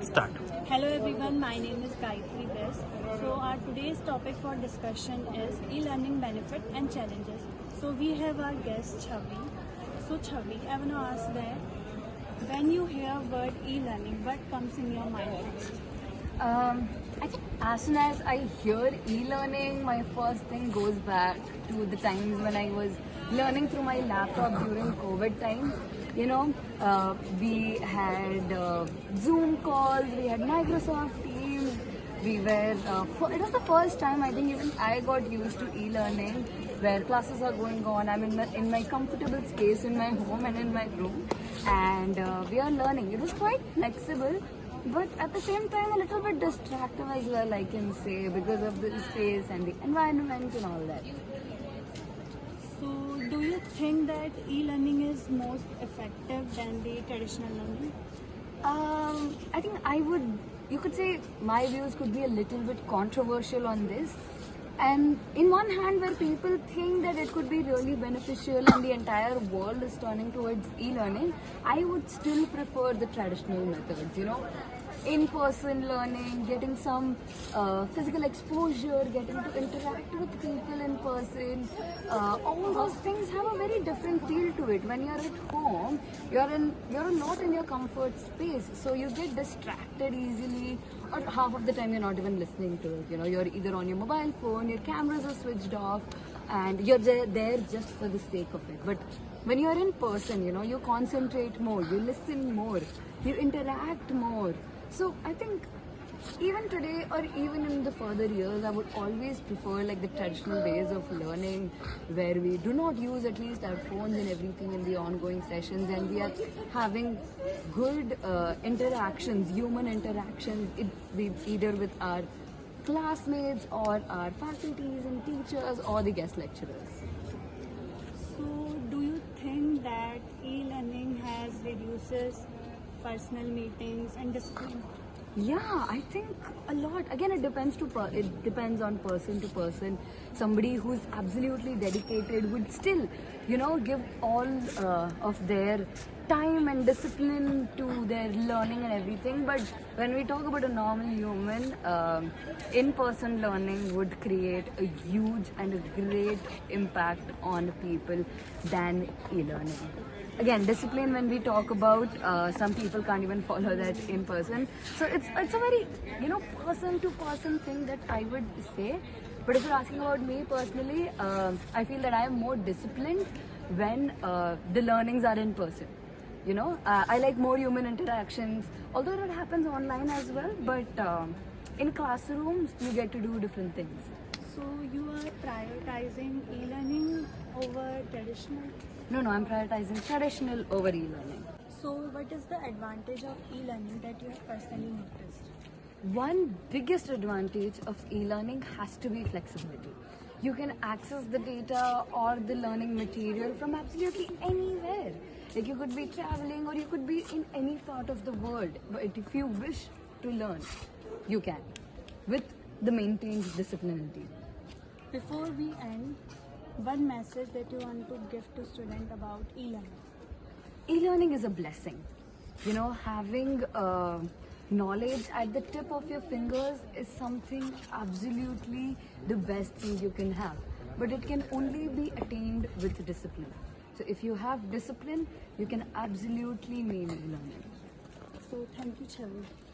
Start. Hello everyone, my name is Gayatri Bes. So our today's topic for discussion is e-learning benefit and challenges. So we have our guest Chavi. So Chavi, I want to ask that when you hear word e-learning, what comes in your mind first? I think as soon as I hear e-learning, my first thing goes back to the times when I was learning through my laptop during COVID time. We had Zoom calls, we had Microsoft Teams. It was the first time I think even I got used to e-learning, where classes are going on. I'm in my comfortable space in my home and in my room, and we are learning. It was quite flexible, but at the same time a little bit distractive as well, I can say, because of the space and the environment and all that. So do you think that e-learning is most effective than the traditional learning? I think you could say my views could be a little bit controversial on this. And in one hand, where people think that it could be really beneficial and the entire world is turning towards e-learning, I would still prefer the traditional methods, in-person learning, getting some physical exposure, getting to interact with people in person. All those things have a very different feel to it. When you're at home, you're not in your comfort space, so you get distracted easily, or half of the time you're not even listening to it. You're either on your mobile phone, your cameras are switched off, and you're there just for the sake of it. But when you're in person, you concentrate more, you listen more, you interact more. So I think even today or even in the further years, I would always prefer like the traditional ways of learning, where we do not use at least our phones and everything in the ongoing sessions, and we are having good interactions, human interactions, either with our classmates or our faculties and teachers or the guest lecturers. So do you think that e-learning has reduces personal meetings and discipline? Yeah, I think a lot. Again, it depends on person to person. Somebody who's absolutely dedicated would still, give all of their time and discipline to their learning and everything. But when we talk about a normal human, in-person learning would create a huge and a great impact on people than e-learning. Again, discipline, when we talk about, some people can't even follow that in person. So it's a very, person to person thing that I would say. But if you're asking about me personally, I feel that I am more disciplined when the learnings are in person. I like more human interactions, although it happens online as well, but in classrooms, you get to do different things. So you are prioritizing e-learning over traditional? No, I'm prioritizing traditional over e-learning. So what is the advantage of e-learning that you have personally noticed? One biggest advantage of e-learning has to be flexibility. You can access the data or the learning material from absolutely anywhere. Like, you could be traveling or you could be in any part of the world. But if you wish to learn, you can, with the maintained disciplinarity. Before we end, one message that you want to give to students about e-learning? E-learning is a blessing. Having knowledge at the tip of your fingers is something absolutely the best thing you can have. But it can only be attained with discipline. So if you have discipline, you can absolutely nail e-learning. So thank you, Chavi.